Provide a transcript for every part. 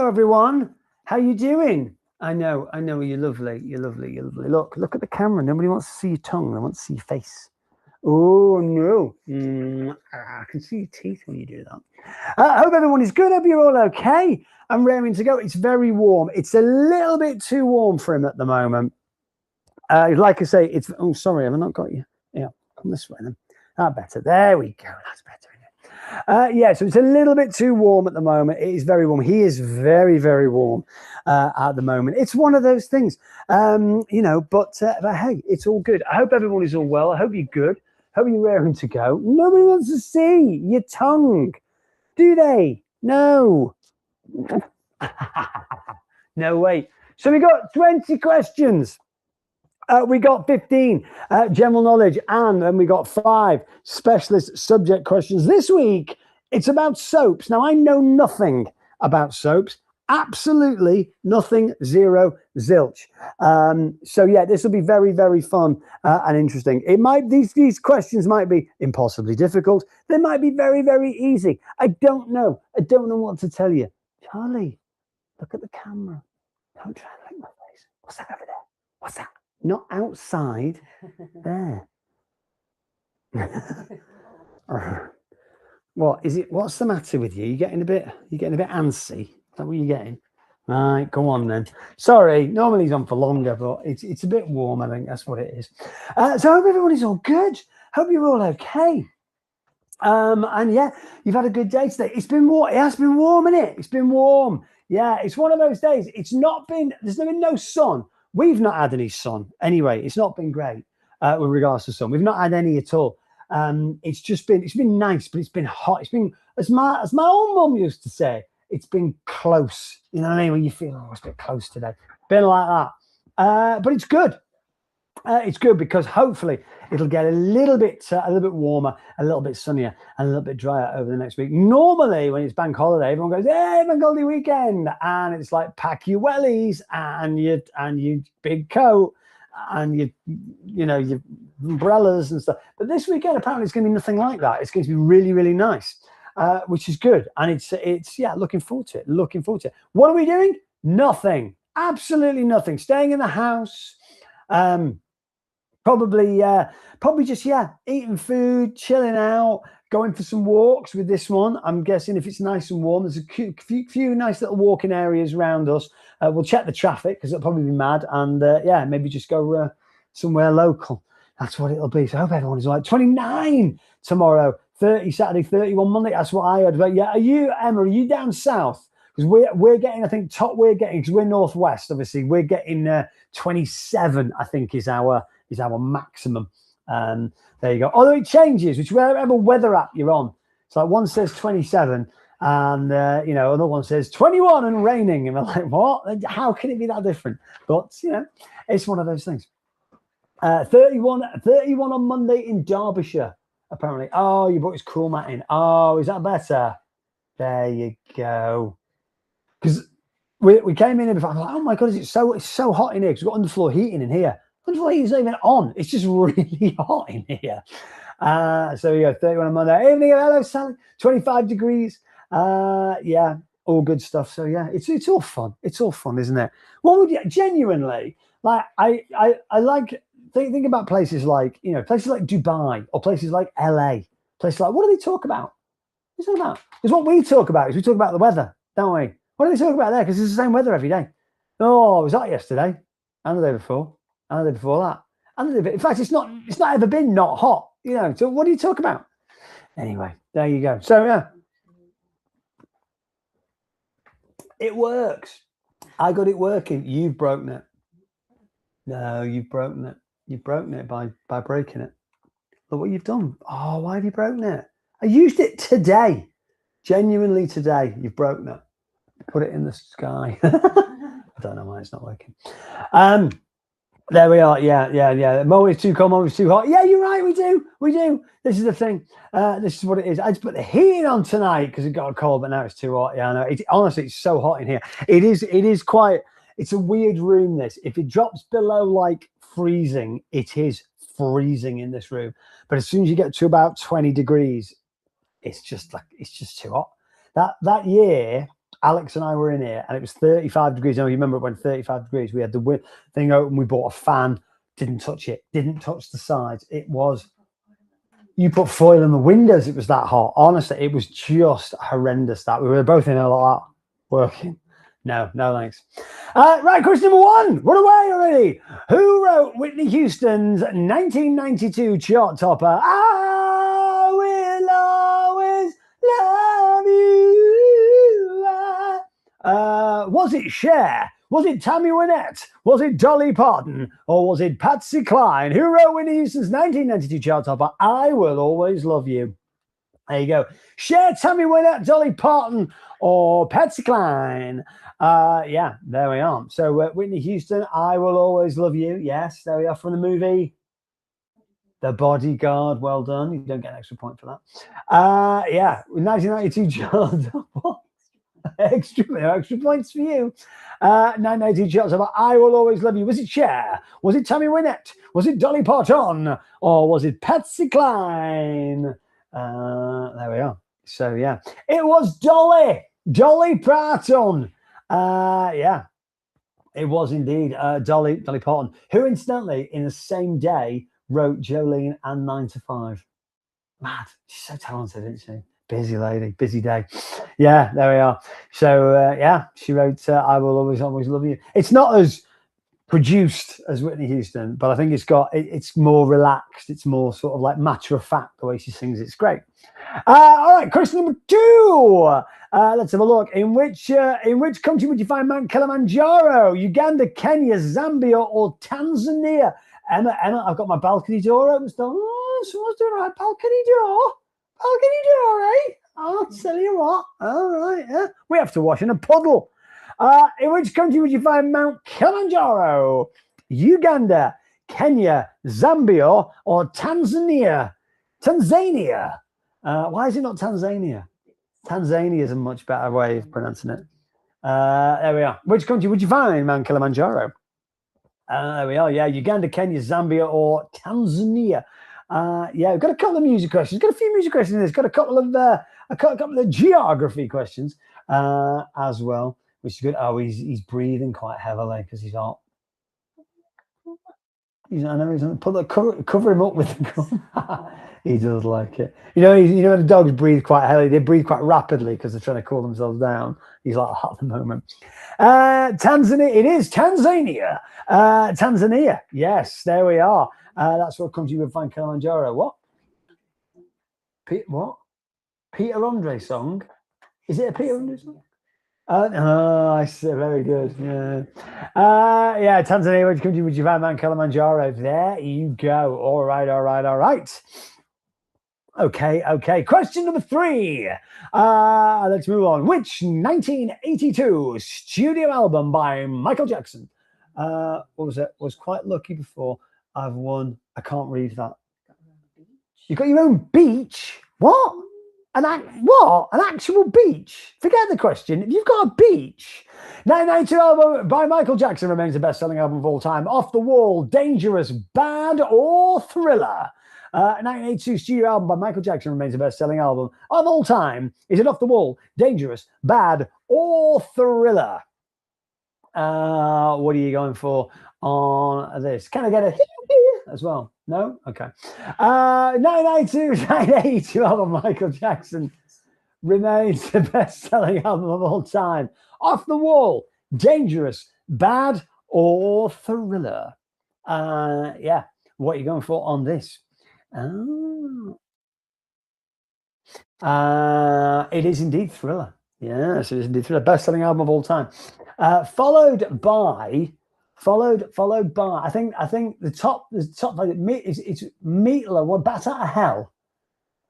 Hello, everyone. How you doing? I know, you're lovely. You're lovely. You're lovely. Look at the camera. Nobody wants to see your tongue. They want to see your face. Oh, no. I can see your teeth when you do that. I hope everyone is good. Hope you're all okay. I'm raring to go. It's very warm. It's a little bit too warm for him at the moment. Like I say, it's... Oh, sorry, have I not got you? Yeah, come this way then. That better. There we go. That's better. Yeah, so it's a little bit too warm at the moment. It is very warm. He is very, very warm at the moment. It's one of those things, but hey, it's all good. I hope everyone is all well. I hope you're good. Hope you're raring to go. Nobody wants to see your tongue, do they? No. No way. So we got 20 questions. We got 15 general knowledge, and then we got 5 specialist subject questions. This week, it's about soaps. Now, I know nothing about soaps. Absolutely nothing, zero, zilch. So, yeah, this will be very, very fun and interesting. It might these questions might be impossibly difficult. They might be very, very easy. I don't know. I don't know what to tell you. Charlie, look at the camera. Don't try and lick my face. What's that over there? What's that? Not outside, there. What is it? What's the matter with you? You're getting a bit antsy. Is that what you're getting? Right, go on then. Sorry, normally he's on for longer, but it's a bit warm. I think that's what it is. So I hope everybody's all good. Hope you're all okay. And yeah, you've had a good day today. It's been warm. It has been warm, isn't it? It's been warm. Yeah, it's one of those days. There's been no sun. We've not had any sun anyway. It's not been great with regards to sun. We've not had any at all. It's been nice, but it's been hot. It's been, as my old mum used to say, it's been close. You know what I mean? When you feel, oh, it's a bit close today. Been like that. But it's good. It's good because hopefully it'll get a little bit warmer, a little bit sunnier, and a little bit drier over the next week. Normally, when it's bank holiday, everyone goes, "Hey, bank holiday weekend," and it's like pack your wellies and your big coat and your umbrellas and stuff. But this weekend, apparently, it's going to be nothing like that. It's going to be really, really nice, which is good, and it's looking forward to it. Looking forward to it. What are we doing? Nothing. Absolutely nothing. Staying in the house. Probably just eating food, chilling out, going for some walks with this one. I'm guessing if it's nice and warm, there's a few nice little walking areas around us. We'll check the traffic because it'll probably be mad, and maybe just go somewhere local. That's what it'll be. So I hope everyone is all right. 29 tomorrow, 30 Saturday, 31 Monday. That's what I heard. But yeah, are you, Emma? Are you down south? Because we're getting, I think, because we're northwest. Obviously, we're getting 27. I think is our maximum. There you go. Although it changes, whichever weather app you're on. It's like one says 27 and another one says 21 and raining, and we're like, what? How can it be that different? But it's one of those things. 31 on Monday in Derbyshire, apparently. Oh, you brought his cool mat in. Oh, is that better? There you go. Because we came in here before. I'm like, oh my god, it's so hot in here because we've got underfloor heating in here. Underfloor heating's not even on. It's just really hot in here. So we go 31 on Monday. Evening, hello, Sally. 25 degrees. All good stuff. So yeah, it's all fun. It's all fun, isn't it? What would you genuinely like? I like think about places like places like Dubai or places like LA. Places like, what do they talk about? What do they talk about? Because what we talk about is we talk about the weather, don't we? What do they talk about there? Because it's the same weather every day. Oh, it was that yesterday and the day before. And the day before that. And in fact, it's not ever been not hot, So what do you talk about? Anyway, there you go. So yeah, it works. I got it working. You've broken it. No, you've broken it. You've broken it by breaking it. Look what you've done. Oh, why have you broken it? I used it today. Genuinely today. You've broken it. Put it in the sky. I don't know why it's not working. There we are. Yeah. Moment is too cold, moment is too hot. Yeah, you're right. We do. This is the thing. This is what it is. I just put the heating on tonight because it got cold, but now it's too hot. Yeah, I know. Honestly, it's so hot in here. It is quite. It's a weird room. This. If it drops below like freezing, it is freezing in this room. But as soon as you get to about 20 degrees, it's just too hot. That year, Alex and I were in here, and it was 35 degrees. Now, you remember it went 35 degrees. We had the thing open. We bought a fan. Didn't touch it. Didn't touch the sides. It was. You put foil in the windows. It was that hot. Honestly, it was just horrendous. That we were both in a lot working. No, thanks. Right, question number 1. Run away already. Who wrote Whitney Houston's 1992 chart topper? I will always love you. Was it Cher? Was it Tammy Wynette? Was it Dolly Parton? Or was it Patsy Cline? Who wrote Whitney Houston's 1992 chart topper? I will always love you. There you go. Cher, Tammy Wynette, Dolly Parton, or Patsy Cline. Yeah, there we are. So Whitney Houston, I will always love you. Yes, there we are from the movie The Bodyguard. Well done. You don't get an extra point for that. Yeah, 1992 chart topper. extra points for you. 992 shots about I Will Always Love You. Was it Cher? Was it Tammy Wynette? Was it Dolly Parton? Or was it Patsy Cline? There we are. So yeah, it was Dolly Parton. Yeah, it was indeed Dolly Parton, who incidentally in the same day wrote Jolene and 9 to 5. Mad. She's so talented, isn't she? Busy lady, busy day. Yeah, there we are. So yeah, she wrote I Will Always Love You. It's not as produced as Whitney Houston, but I think it's more relaxed. It's more sort of like matter of fact the way she sings. It's great. All right, question number 2. Let's have a look. In which country would you find Mount Kilimanjaro? Uganda, Kenya, Zambia, or Tanzania? Emma, I've got my balcony door open still. Oh, someone's doing a balcony door. Balcony door, eh? I'll tell you what. All right, yeah. We have to wash in a puddle. In which country would you find Mount Kilimanjaro? Uganda, Kenya, Zambia, or Tanzania? Tanzania. Why is it not Tanzania? Tanzania is a much better way of pronouncing it. There we are. Which country would you find Mount Kilimanjaro? There we are. Yeah, Uganda, Kenya, Zambia, or Tanzania. Yeah, we've got a couple of music questions. Got a few music questions in this. Got a couple of geography questions as well, which is good. Oh, he's breathing quite heavily because he's hot. I know he's cover him up with the gum. He does like it. You know when the dogs breathe quite heavily, they breathe quite rapidly because they're trying to cool themselves down. He's like hot at the moment. Tanzania. It is Tanzania. Tanzania. Yes, there we are. That's what country you would find Kilimanjaro. What? What? Peter Andre song? Is it a Peter Andre song? I see. Very good. Yeah. Yeah, Tanzania. Which country would you find Mount Kilimanjaro? There you go. All right. Okay. Question number 3. Let's move on. Which 1982 studio album by Michael Jackson? What was it? Was Quite Lucky Before I've Won. I can't read that. You got your own beach? What? An actual beach? Forget the question. If you've got a beach. 1992 album by Michael Jackson remains the best-selling album of all time. Off the Wall, Dangerous, Bad, or Thriller? 1982 studio album by Michael Jackson remains the best-selling album of all time. Is it Off the Wall, Dangerous, Bad, or Thriller? What are you going for on this? Can I get a as well? No? Okay. 1982 album Michael Jackson remains the best-selling album of all time. Off the Wall, Dangerous, Bad, or Thriller? Yeah. What are you going for on this? It is indeed Thriller. Yes, it is indeed Thriller. Best-selling album of all time. Followed by I think the top it's Meatloaf, what Bat Out of Hell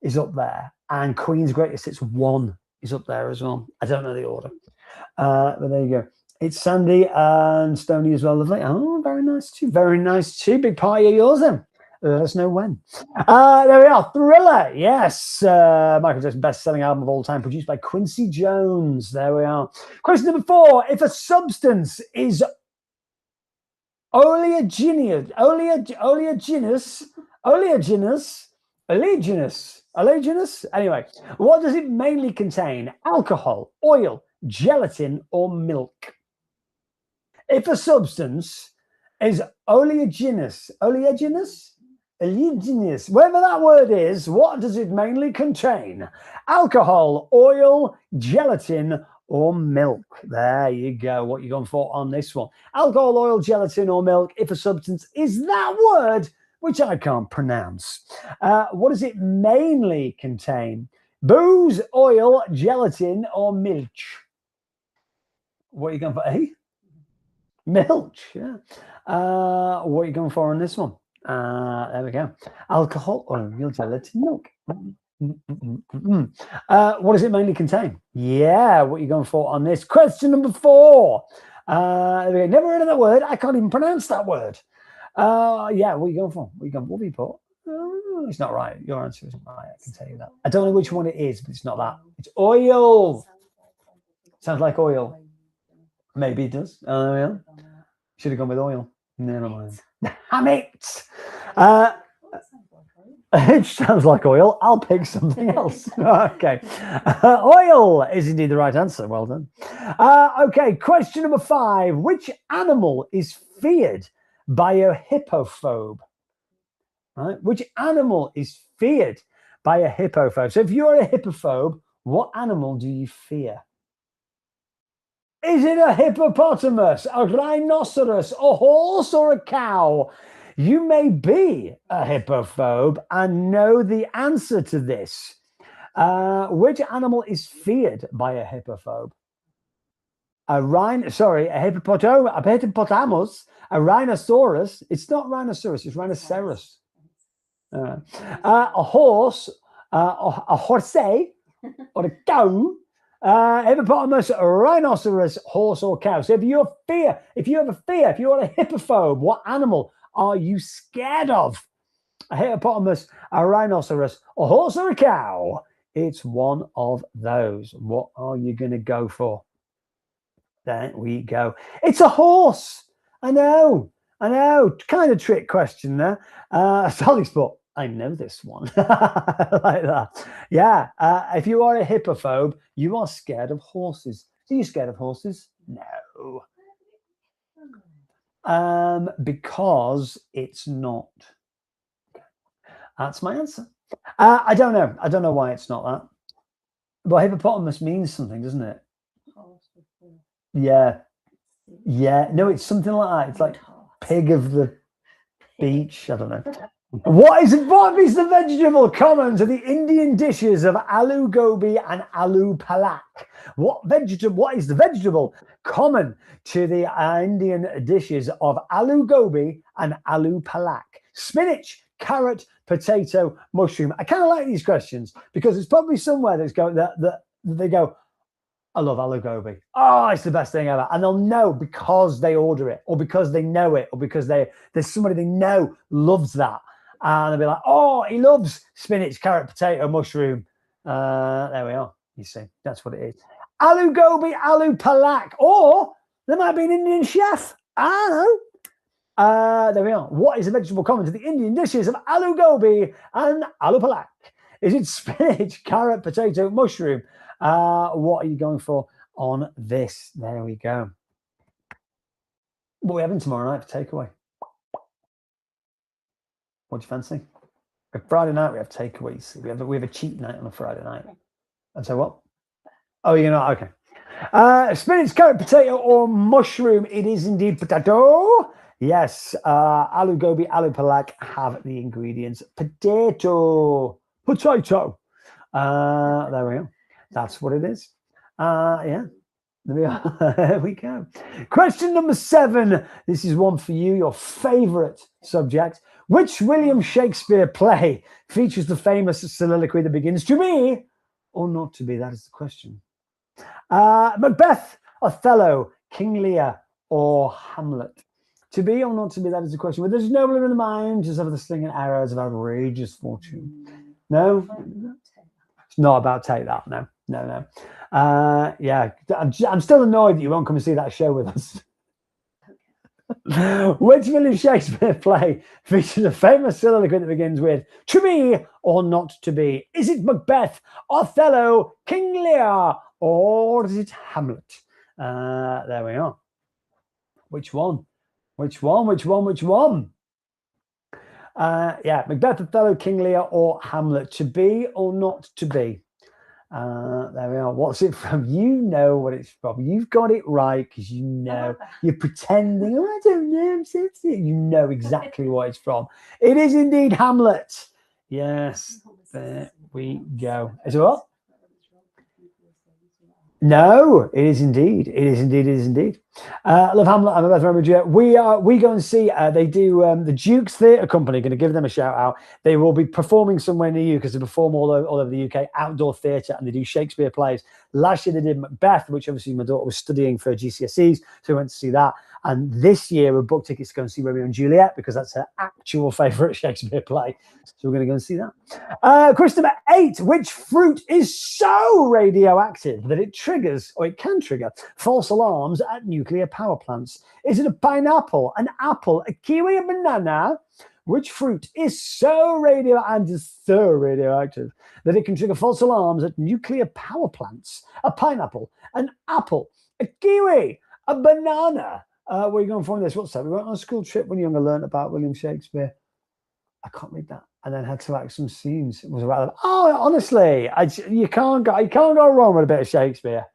is up there, and Queen's Greatest Hits 1 is up there as well. I don't know the order, but there you go. It's Sandy and Stoney as well. Lovely. Oh, very nice too. Big party of yours then. Let us know when. There we are. Thriller. Yes. Michael Jackson's best-selling album of all time, produced by Quincy Jones. There we are. Question number 4. If a substance is oleaginous. Anyway, what does it mainly contain? Alcohol, oil, gelatin, or milk? If a substance is oleaginous, whatever that word is, what does it mainly contain? Alcohol, oil, gelatin, or milk? There you go. What you going for on this one? Alcohol, oil, gelatin, or milk. If a substance is that word, which I can't pronounce. What does it mainly contain? Booze, oil, gelatin, or milch? What are you going for? Milk, yeah. What are you going for on this one? There we go. Alcohol, oil, gelatin, milk. What does it mainly contain? Yeah, what are you going for on this? Question number 4. Never heard of that word. I can't even pronounce that word. Yeah, what are you going for? What have you put? Oh, it's not right. Your answer isn't right. I can tell you that. I don't know which one it is, but it's not that. It's oil. Sounds like oil. Maybe it does. Yeah. Should have gone with oil. Never mind. Damn it. It sounds like oil. I'll pick something else. Okay. Oil is indeed the right answer. Well done. Okay. Question number 5. Which animal is feared by a hippophobe? Right. Which animal is feared by a hippophobe? So if you're a hippophobe, what animal do you fear? Is it a hippopotamus, a rhinoceros, a horse, or a cow? You may be a hippophobe and know the answer to this. Which animal is feared by a hippophobe? A hippopotamus, a rhinoceros. It's not rhinoceros, it's rhinoceros. A horse, a horse, or a cow. Hippopotamus, rhinoceros, horse, or cow. So if you have a fear, if you're a hippophobe, what animal are you scared of? A hippopotamus, a rhinoceros, a horse, or a cow? It's one of those. What are you going to go for? There we go. It's a horse. I know. Kind of trick question there. Solly Spot. I know this one. Like that. Yeah. If you are a hippophobe, you are scared of horses. Are you scared of horses? No. Because it's not. That's my answer. I don't know. I don't know why it's not that. But hippopotamus means something, doesn't it? Yeah. Yeah. No, it's something like that. It's like pig of the beach. I don't know. What is the vegetable common to the Indian dishes of aloo gobi and aloo palak? What is the vegetable common to the Indian dishes of aloo gobi and aloo palak? Spinach, carrot, potato, mushroom. I kind of like these questions because it's probably somewhere that's going that they go, I love aloo gobi. Oh, it's the best thing ever. And they'll know because they order it, or because they know it, or because there's somebody they know loves that. And they'll be like, oh, he loves spinach, carrot, potato, mushroom. There we are. You see, that's what it is. Aloo gobi, aloo palak. Or there might be an Indian chef. I don't know. There we are. What is a vegetable common to the Indian dishes of aloo gobi and aloo palak? Is it spinach, carrot, potato, mushroom? What are you going for on this? There we go. What are we having tomorrow night for takeaway? What do you fancy? Friday night we have takeaways. We have a cheat night on a Friday night. And so what? Oh, you're not okay. Spinach, carrot, potato, or mushroom? It is indeed potato. Yes. Aloo gobi, aloo palak have the ingredients potato. There we go. That's what it is. Yeah. There we go. Question number 7. This is one for you, your favorite subject. Which William Shakespeare play features the famous soliloquy that begins, to be or not to be? That is the question. Macbeth, Othello, King Lear, or Hamlet? To be or not to be? That is the question. But there's nobler in the mind, just have the sling and arrows of outrageous fortune. No? It's not about take that. No. Yeah, I'm still annoyed that you won't come and see that show with us. Which William Shakespeare play features a famous soliloquy that begins with, to be or not to be? Is it Macbeth, Othello, King Lear, or is it Hamlet? There we are. Which one? Which one? Which one? Which one? Yeah, Macbeth, Othello, King Lear, or Hamlet. To be or not to be? There we are. What's it from? You know what it's from. You've got it right because you know. You're pretending. Oh, I don't know. You know exactly what it's from. It is indeed Hamlet. Yes, there we go. Is it what? No, it is indeed. It is indeed. It is indeed. I love Hamlet. I'm Beth Remedy. We go and see. They do the Duke's Theatre Company. Going to give them a shout out. They will be performing somewhere near you because they perform all over the UK, outdoor theatre, and they do Shakespeare plays. Last year they did Macbeth, which obviously my daughter was studying for GCSEs, so we went to see that. And this year we booked tickets to go and see Romeo and Juliet because that's her actual favourite Shakespeare play. So we're going to go and see that. Question number 8. Which fruit is so radioactive that it triggers, or it can trigger, false alarms at nuclear power plants? Is it a pineapple, an apple, a kiwi, a banana? Which fruit is so radioactive that it can trigger false alarms at nuclear power plants? A pineapple, an apple, a kiwi, a banana? Where are you going from this? What's that? We went on a school trip when younger, learned about William Shakespeare. I can't read that. And then had to act some scenes. It was about, oh, honestly, you can't go wrong with a bit of Shakespeare.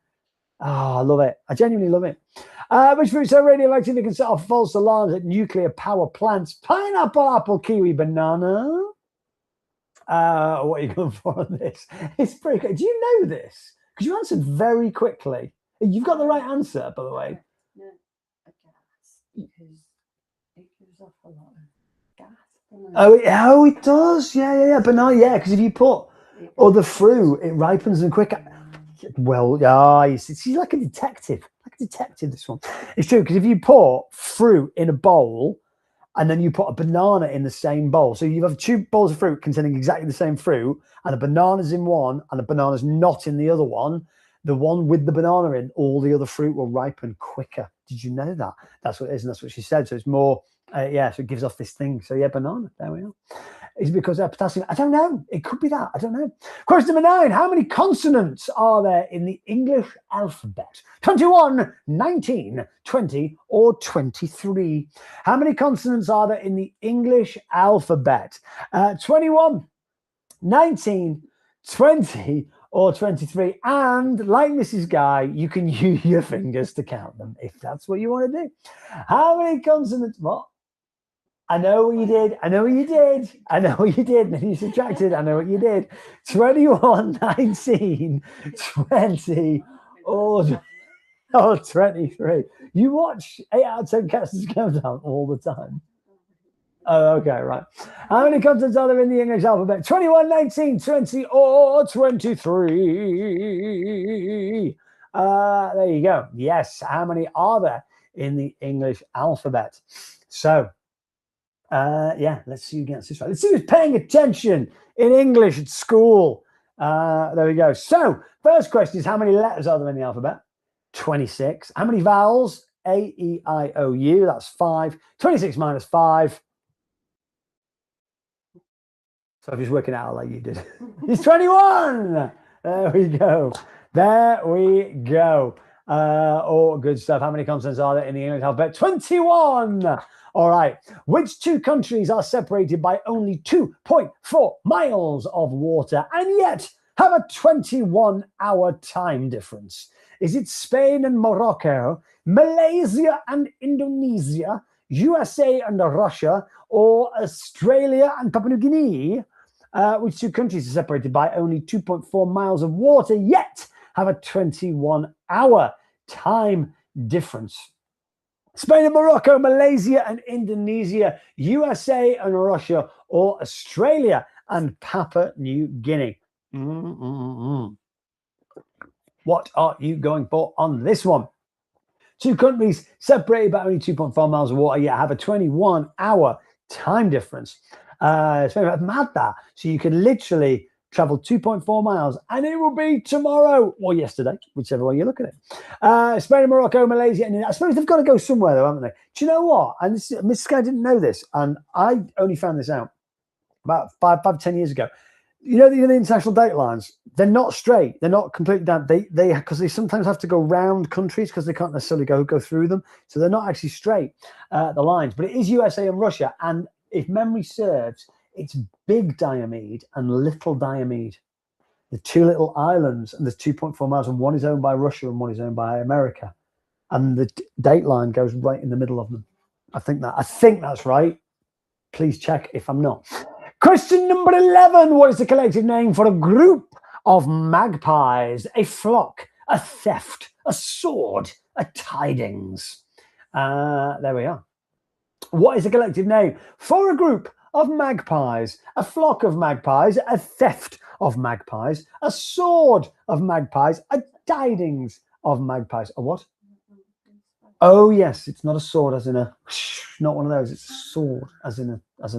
Oh, I love it. I genuinely love it. Which fruits are radioactive that can set off false alarms at nuclear power plants? Pineapple, apple, kiwi, banana. What are you going for on this? It's pretty good. Do you know this? Because you answered very quickly. You've got the right answer, by the way. No, a gas, because it gives off a lot of gas. Oh, it does. Yeah. Banana, yeah, because if you put other fruit, it ripens them quicker. Well, yeah, she's like a detective. This one. It's true, because if you put fruit in a bowl and then you put a banana in the same bowl, so you have 2 bowls of fruit containing exactly the same fruit, and a banana's in one and a banana's not in the other one, the one with the banana in, all the other fruit will ripen quicker. Did you know that? That's what it is, and that's what she said. So it's more, so it gives off this thing. So yeah, banana, there we are. Is it because of potassium? I don't know. It could be that. I don't know. Question number 9. How many consonants are there in the English alphabet? 21, 19, 20, or 23? How many consonants are there in the English alphabet? 21, 19, 20, or 23? And like Mrs. Guy, you can use your fingers to count them if that's what you want to do. How many consonants? What? I know what you did. And then you subtracted. I know what you did. 21, 19, 20, or 23. You watch 8 out of 10 Cats Countdown all the time. Oh, okay, right. How many consonants are there in the English alphabet? 21, 19, 20, or 23? There you go. Yes, how many are there in the English alphabet? So, let's see who gets this right. Let's see who's paying attention in English at school. There we go. So, first question is, how many letters are there in the alphabet? 26. How many vowels? A, E, I, O, U. That's 5. 26 minus 5. So I'm just working out like you did. It's 21. There we go. All good stuff. How many consonants are there in the English alphabet? 21. All right. Which 2 countries are separated by only 2.4 miles of water and yet have a 21-hour time difference? Is it Spain and Morocco, Malaysia and Indonesia, USA and Russia, or Australia and Papua New Guinea? Which 2 countries are separated by only 2.4 miles of water yet have a 21-hour time difference? Spain and Morocco, Malaysia and Indonesia, USA and Russia, or Australia and Papua New Guinea? What are you going for on this one? 2 countries separated by only 2.4 miles of water yet have a 21-hour time difference. It's mad that. So you can literally travel 2.4 miles and it will be tomorrow or yesterday, whichever way you look at it. Spain, Morocco, Malaysia, and I suppose they've got to go somewhere though, haven't they? Do you know what? And Miss Sky didn't know this, and I only found this out about 5 to 10 years ago. You know the international date lines, they're not straight. They're not completely down. Because they sometimes have to go round countries because they can't necessarily go through them. So they're not actually straight, the lines. But it is USA and Russia. And if memory serves, it's Big Diomede and Little Diomede. The two little islands, and there's 2.4 miles, and one is owned by Russia and one is owned by America. And the date line goes right in the middle of them. I think that's right. Please check if I'm not. Question number 11. What is the collective name for a group of magpies, a flock, a theft, a sword, a tidings? There we are. What is the collective name for a group of magpies, a flock of magpies, a theft of magpies, a sword of magpies, a tidings of magpies? A what? Oh yes, it's not a sword as in a, not one of those. It's a sword as in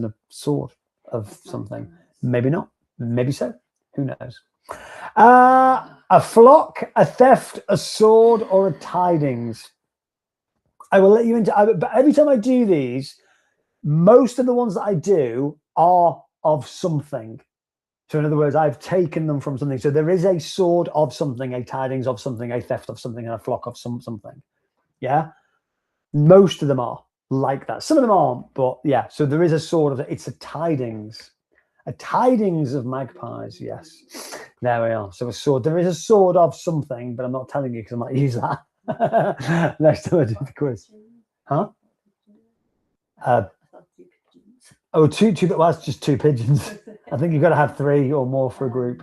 a sword of something. Maybe not. Maybe so. Who knows? A flock, a theft, a sword, or a tidings. I will let you into. But every time I do these, most of the ones that I do are of something. So in other words, I've taken them from something. So there is a sword of something, a tidings of something, a theft of something, and a flock of something. Yeah, most of them are like that. Some of them aren't, but yeah. So there is a sword of it. It's a tidings of magpies. Yes, there we are. So a sword. There is a sword of something, but I'm not telling you because I might use that next time I do the quiz. Huh? Oh, two. Well, that's just two pigeons. I think you've got to have three or more for a group.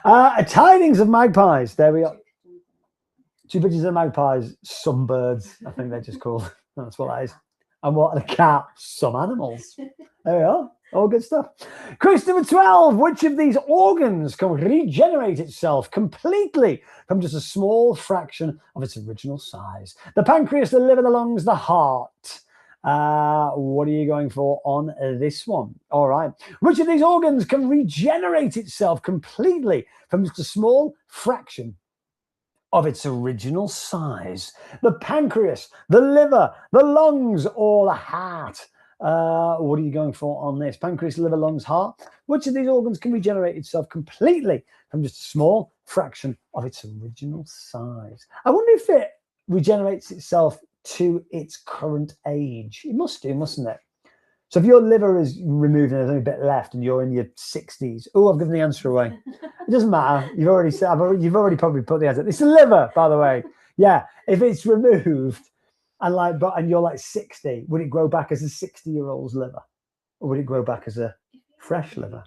A tidings of magpies. There we are. Two pigeons and magpies, some birds, I think they're just called. That's what that is. And what? A cat, some animals. There we are. All good stuff. Question number 12. Which of these organs can regenerate itself completely from just a small fraction of its original size? The pancreas, the liver, the lungs, the heart. What are you going for on this one? All right. Which of these organs can regenerate itself completely from just a small fraction of its original size? The pancreas, the liver, the lungs, or the heart? What are you going for on this? Pancreas, liver, lungs, heart. Which of these organs can regenerate itself completely from just a small fraction of its original size? I wonder if it regenerates itself to its current age. It must do, mustn't it? So if your liver is removed and there's only a bit left and you're in your 60s, oh, I've given the answer away. It doesn't matter. You've already said. You've already probably put the answer. It's the liver, by the way. Yeah. If it's removed and you're like 60, would it grow back as a 60-year-old's liver, or would it grow back as a fresh liver?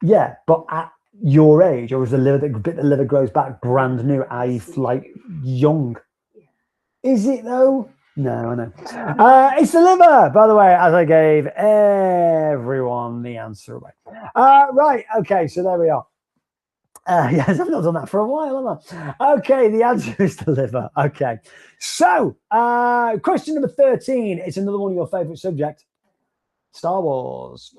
Yeah, but at your age, or is the liver grows back brand new, i.e., like young? Is it though? No, I know. It's the liver, by the way, as I gave everyone the answer away. Right, okay, so there we are. Yes, I've not done that for a while, have I? Okay, the answer is the liver. Okay, so question number 13. It's another one of your favorite subjects, Star Wars.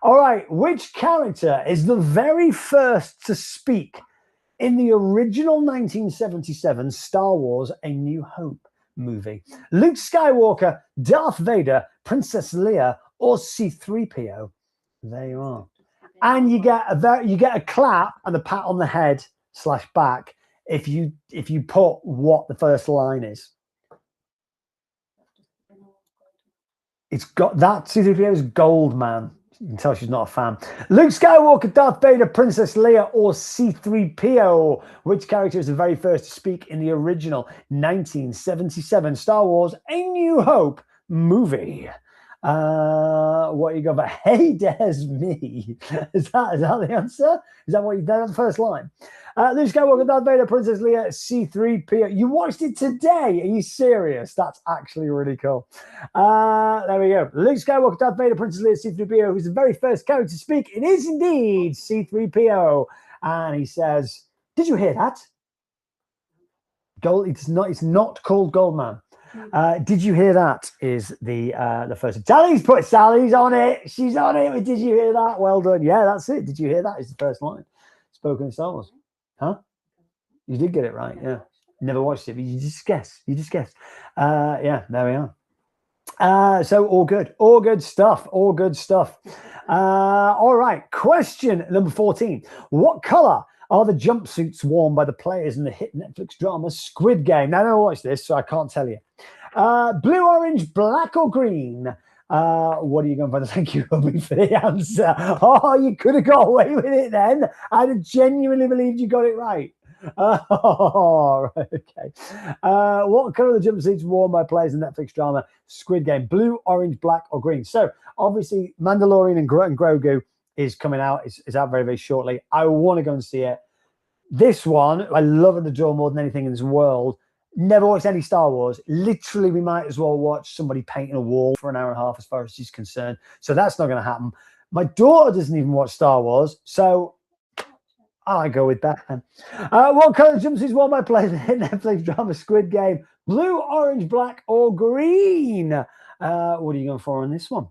All right, which character is the very first to speak in the original 1977 Star Wars A New Hope movie? Luke Skywalker, Darth Vader, Princess Leia, or C-3PO? There you are. And you get a clap and a pat on the head / back if you put what the first line is. It's got that. C-3PO is Goldman. You can tell she's not a fan. Luke Skywalker, Darth Vader, Princess Leia, or C-3PO? Which character is the very first to speak in the original 1977 Star Wars A New Hope movie? What you got? But hey, there's me. Is that the answer? Is that what you did on the first line? Luke Skywalker, Darth Vader, Princess Leia, C-3PO. You watched it today? Are you serious? That's actually really cool. There we go. Luke Skywalker, Darth Vader, Princess Leia, C-3PO, who's the very first character to speak. It is indeed C-3PO. And he says, did you hear that? It's not called Goldman. Did you hear that? Is the first. Sally's on it. She's on it. Did you hear that? Well done. Yeah, that's it. Did you hear that? Is the first line spoken in Star Wars. Huh? You did get it right. Yeah. Never watched it, but you just guessed. Yeah, there we are. So all good stuff, all good stuff. All right, question number 14. What color are the jumpsuits worn by the players in the hit Netflix drama Squid Game? Now, I don't watch this, so I can't tell you. Blue, orange, black, or green? What are you going for? Thank you, Hubby, for the answer. Oh, you could have got away with it then. I'd have genuinely believed you got it right. Oh, okay. What color are the jumpsuits worn by players in Netflix drama Squid Game? Blue, orange, black, or green? So obviously, Mandalorian and Grogu is coming out. It's out very, very shortly. I want to go and see it. This one, I love it, adore more than anything in this world. Never watched any Star Wars. Literally, we might as well watch somebody painting a wall for an hour and a half as far as she's concerned. So that's not going to happen. My daughter doesn't even watch Star Wars. So I go with that. What color jumpsuits worn by players in Netflix drama Squid Game? Blue, orange, black, or green? What are you going for on this one?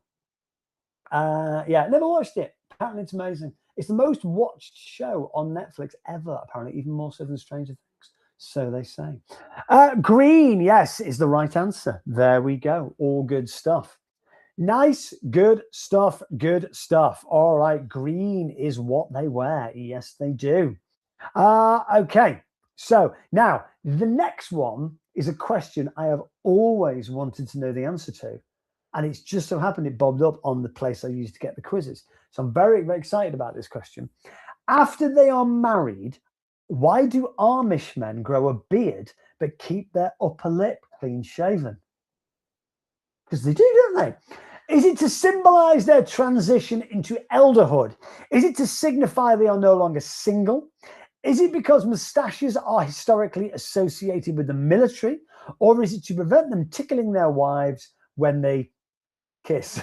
Yeah, never watched it. Apparently, it's amazing. It's the most watched show on Netflix ever, apparently, even more so than Stranger Things. So they say. Green, yes, is the right answer. There we go. All good stuff. Nice, good stuff, good stuff. All right, green is what they wear. Yes, they do. Okay, so now the next one is a question I have always wanted to know the answer to. And it's just so happened it bobbed up on the place I used to get the quizzes. So I'm very, very excited about this question. After they are married, why do Amish men grow a beard but keep their upper lip clean shaven? Because they do, don't they? Is it to symbolize their transition into elderhood? Is it to signify they are no longer single? Is it because moustaches are historically associated with the military? Or is it to prevent them tickling their wives when they kiss?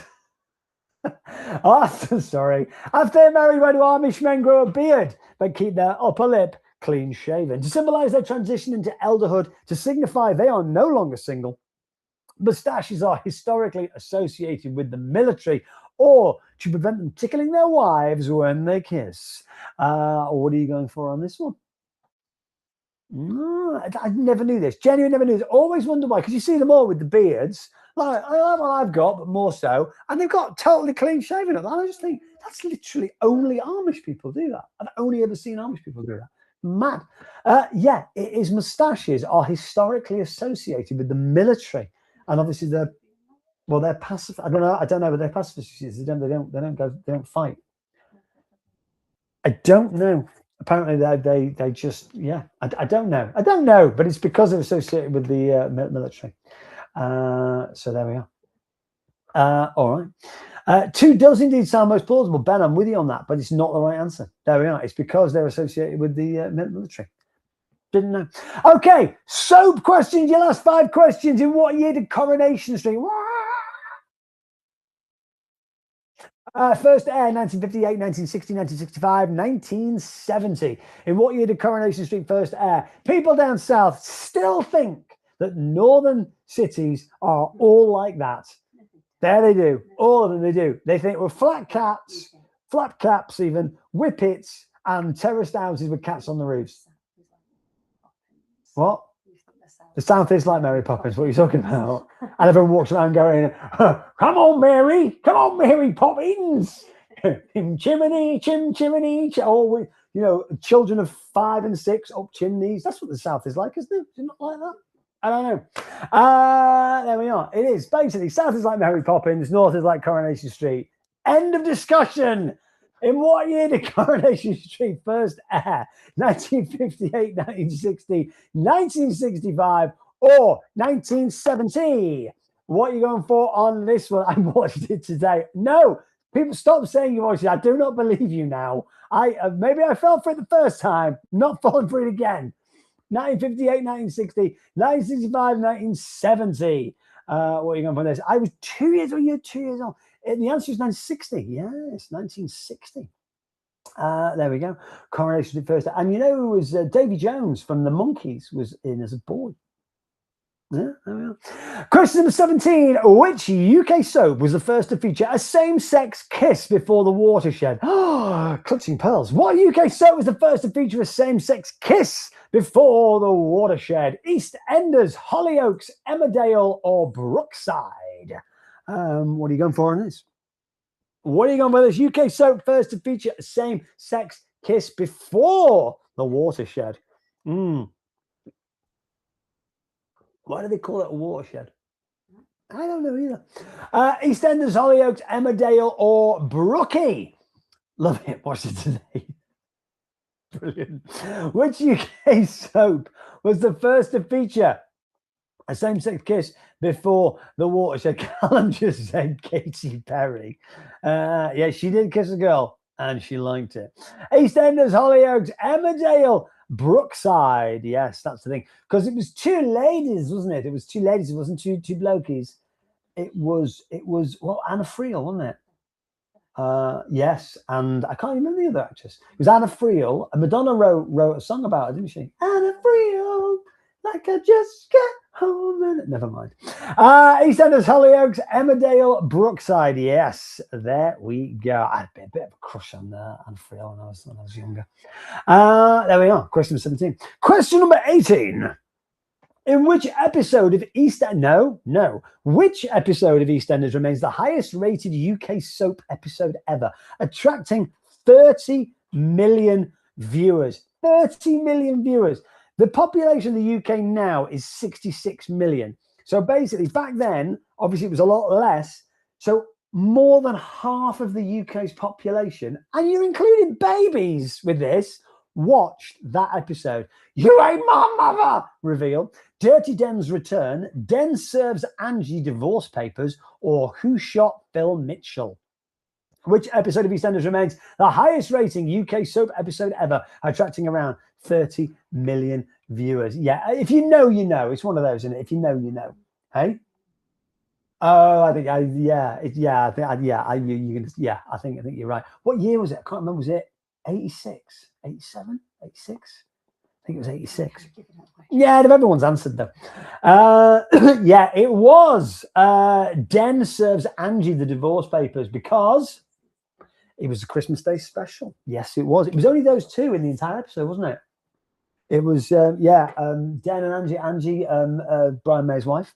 Sorry. After they're married, why do Amish men grow a beard but keep their upper lip clean shaven? To symbolize their transition into elderhood, to signify they are no longer single. Moustaches are historically associated with the military, or to prevent them tickling their wives when they kiss. What are you going for on this one? I never knew this. Genuinely never knew this. Always wonder why, because you see them all with the beards. Like, I've got, but more so. And they've got totally clean shaven up. I just think that's literally only Amish people do that. I've only ever seen Amish people do that. Mad. Yeah, it is. Moustaches are historically associated with the military. And obviously they're passive. I don't know, but they're pacifists. They don't fight. I don't know. Apparently they just, yeah. I don't know, but it's because they're associated with the military. So there we are. All right. 2 does indeed sound most plausible. Ben, I'm with you on that, but it's not the right answer. There we are. It's because they're associated with the military. Didn't know. Okay, soap questions. Your last 5 questions. In what year did Coronation Street first air? 1958, 1960, 1965, 1970. In what year did Coronation Street first air? People down south still think that northern cities are all like that. There they do. All of them they do. They think we're flat caps even, whippets, and terraced houses with cats on the roofs. What? The South is like Mary Poppins. What are you talking about? And everyone walks around going, come on, Mary Poppins. Chimney, chimney. Oh, children of 5 and 6 up chimneys. That's what the South is like, isn't it? Is it not like that? I don't know. There we are. It is. Basically, South is like Mary Poppins. North is like Coronation Street. End of discussion. In what year did Coronation Street first air? 1958, 1960, 1965, or 1970? What are you going for on this one? I watched it today. No, people stop saying you watched it. I do not believe you now. Maybe I fell for it the first time. Not falling for it again. 1958, 1960, 1965, 1970. What are you going for this? I was 2 years old. You're 2 years old. The answer is 1960. Yes, 1960. There we go. Coronation Street first. And it was Davy Jones from the Monkees was in as a boy. Yeah, there we are. Question number 17. Which UK soap was the first to feature a same-sex kiss before the watershed? Oh, clutching pearls. What UK soap was the first to feature a same-sex kiss before the watershed? EastEnders, Hollyoaks, Emmerdale, or Brookside? What are you going for on this? What are you going with this? UK soap first to feature a same-sex kiss before the watershed. Why do they call it a watershed? I don't know either. EastEnders, Hollyoaks, Emmerdale, or Brookie? Love it. Watch it today. Brilliant. Which UK soap was the first to feature a same-sex kiss before the watershed? Callum just said Katy Perry. Yeah, she did kiss a girl and she liked it. EastEnders, Hollyoaks, Emmerdale, Brookside. Yes, that's the thing. Because it was two ladies, wasn't it? It was two ladies. It wasn't two blokies. It was well, Anna Friel, wasn't it? Yes, and I can't remember the other actress. It was Anna Friel, and Madonna wrote a song about her, didn't she? Anna Friel, like I just got home. And never mind. EastEnders, Hollyoaks, Emmerdale, Brookside. Yes, there we go. I had a bit of a crush on Anna Friel when I was younger. There we are. Question 17. Question number 18. In which episode of which episode of EastEnders remains the highest rated UK soap episode ever, attracting 30 million viewers? 30 million viewers. The population of the UK now is 66 million. So basically, back then, obviously, it was a lot less. So more than half of the UK's population, and you're including babies with this, watched that episode. You ain't my mother, reveal. Dirty Den's return, Den serves Angie divorce papers, or Who Shot Phil Mitchell? Which episode of EastEnders remains the highest rating UK soap episode ever, attracting around 30 million viewers? Yeah, if you know, you know. It's one of those, isn't it? If you know, you know. Hey? Oh, I think I think you're right. What year was it? I can't remember. Was it 86, 87, 86? I think it was 86. Yeah, everyone's answered though. Yeah, it was. Den serves Angie the divorce papers because it was a Christmas Day special. Yes, it was. It was only those two in the entire episode, wasn't it? It was, Den and Angie, Brian May's wife.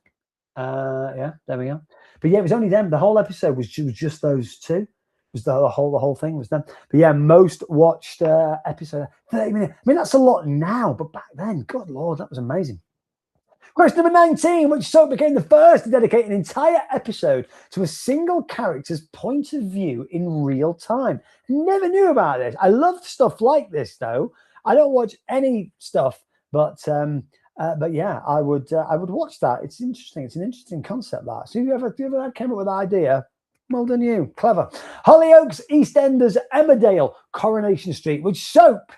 Yeah, there we go. But yeah, it was only them. The whole episode was just those two. Was the whole thing was them. But yeah, most watched episode, 30 minutes. I mean, that's a lot now, but back then, good Lord, that was amazing. Question number 19, which soap became the first to dedicate an entire episode to a single character's point of view in real time? Never knew about this. I love stuff like this, though. I don't watch any stuff, but yeah, I would watch that. It's interesting. It's an interesting concept, that. So if you ever came up with that idea, well done you. Clever. Hollyoaks, EastEnders, Emmerdale, Coronation Street. Which soap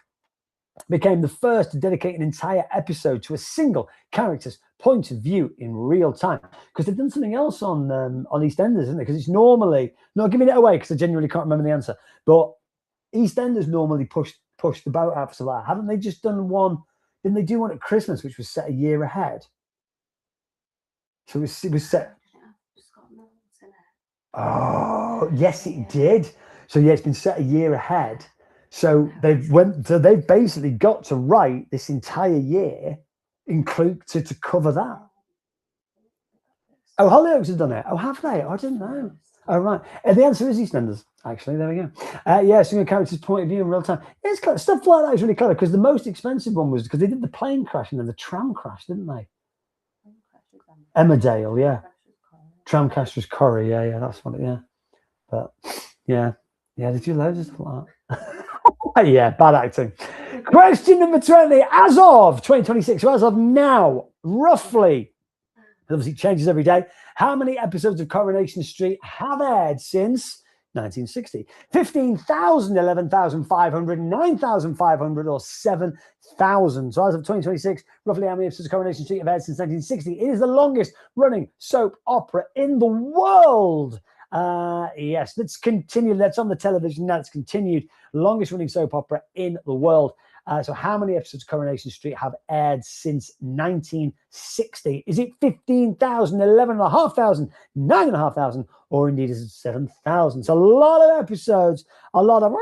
became the first to dedicate an entire episode to a single character's point of view in real time? Because they've done something else on EastEnders, isn't it? Because it's normally, not giving it away because I genuinely can't remember the answer, but EastEnders normally push the boat out for that. Haven't they just done one? Didn't they do one at Christmas, which was set a year ahead? So it was set. Oh, yes, it did. So yeah, it's been set a year ahead. So they've basically got to write this entire year, include to cover that. Oh, Hollyoaks has done it. Oh, have they? I didn't know. Oh, right. The answer is EastEnders. Actually, there we go. Yeah, single character's point of view in real time. Yeah, it's clever. Stuff like that is really clever because the most expensive one was because they did the plane crash and then the tram crash, didn't they? Emmerdale, yeah. Tram crash was Corrie, yeah, that's what it, yeah. But yeah, they do loads of stuff like that. Yeah, bad acting. Question number 20. As of 2026, so as of now, roughly, obviously it changes every day, how many episodes of Coronation Street have aired since 1960? 15,000, 11,500, 9,500, or 7,000. So as of 2026, roughly how many episodes of Coronation Street have aired since 1960? It is the longest running soap opera in the world. Yes, let's continue. That's on the television. That's continued. Longest running soap opera in the world. So how many episodes of Coronation Street have aired since 1960? Is it 15,000, 11,500, 9,500, or indeed is it 7,000? So a lot of episodes, a lot of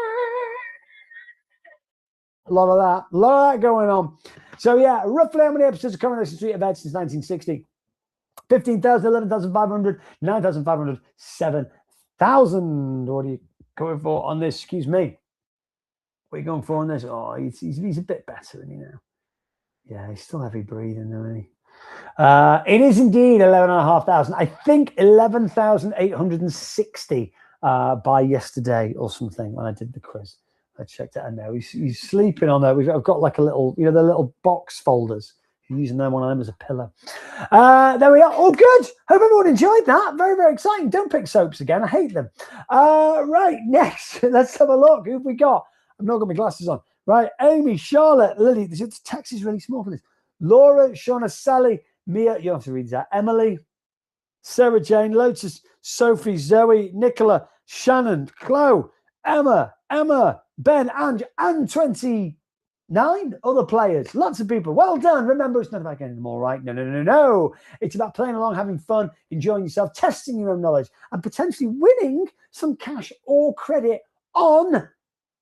that going on. So yeah, roughly how many episodes of Coronation Street have aired since 1960? 15,000, 11,500, 9,500, 7,000. What are you going for on this? Excuse me. What are you going for on this? Oh, he's a bit better than you now. Yeah, he's still heavy breathing, though, isn't he? It is indeed 11,500. I think 11,860 by yesterday or something when I did the quiz. I checked it. I know he's sleeping on there. I've got like a little, the little box folders. Using one of them as a pillow. There we are. All good. Hope everyone enjoyed that. Very, very exciting. Don't pick soaps again. I hate them. Right, next, let's have a look. Who have we got? I've not got my glasses on. Right, Amy, Charlotte, Lily. The text is really small for this. Laura, Shauna, Sally, Mia. You don't have to read that. Emily, Sarah Jane, Lotus, Sophie, Zoe, Nicola, Shannon, Chloe, Emma, Ben, and 29 other players. Lots of people. Well done. Remember, it's not about getting them all right. No. It's about playing along, having fun, enjoying yourself, testing your own knowledge, and potentially winning some cash or credit on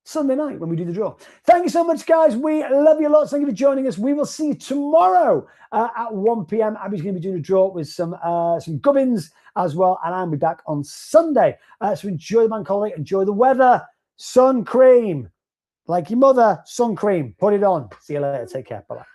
Sunday night when we do the draw. Thank you so much, guys. We love you lots. Thank you for joining us. We will see you tomorrow at 1 p.m. Abby's going to be doing a draw with some gubbins as well, and I'll be back on Sunday. So enjoy the bank holiday, enjoy the weather, sun cream, like your mother, sun cream. Put it on. See you later. Take care. Bye-bye.